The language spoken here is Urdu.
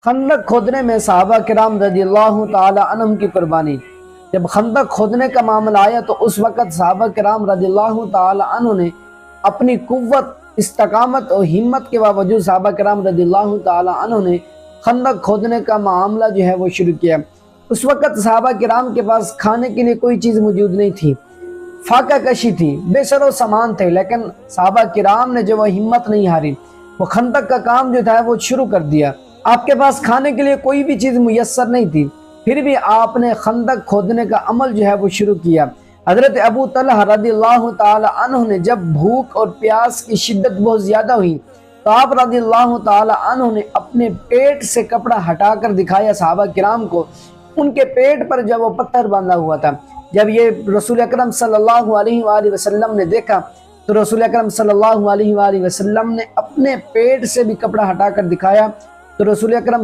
خندق کھودنے میں صحابہ کرام رضی اللہ تعالی عنہم کی قربانی۔ جب خندق کھودنے کا معاملہ آیا تو اس وقت صحابہ کرام رضی اللہ تعالی عنہ نے اپنی قوت، استقامت اور ہمت کے باوجود صحابہ کرام رضی اللہ تعالی عنہ نے خندق کھودنے کا معاملہ جو ہے وہ شروع کیا۔ اس وقت صحابہ کرام کے پاس کھانے کے لیے کوئی چیز موجود نہیں تھی، فاقہ کشی تھی، بے سر و سامان تھے، لیکن صحابہ کرام نے جو وہ ہمت نہیں ہاری، وہ خندق کا کام جو تھا وہ شروع کر دیا۔ آپ کے پاس کھانے کے لیے کوئی بھی چیز میسر نہیں تھی، پھر بھی آپ نے خندق کھودنے کا عمل جو ہے وہ شروع کیا۔ حضرت ابو طلحہ رضی اللہ تعالی عنہ نے جب بھوک اور پیاس کی شدت بہت زیادہ ہوئی تو آپ رضی اللہ تعالی عنہ نے اپنے پیٹ سے کپڑا ہٹا کر دکھایا صحابہ کرام کو۔ ان کے پیٹ پر جب وہ پتھر باندھا ہوا تھا، جب یہ رسول اکرم صلی اللہ علیہ وآلہ وسلم نے دیکھا تو رسول اکرم صلی اللہ علیہ وآلہ وسلم نے اپنے پیٹ سے بھی کپڑا ہٹا کر دکھایا، تو رسول اکرم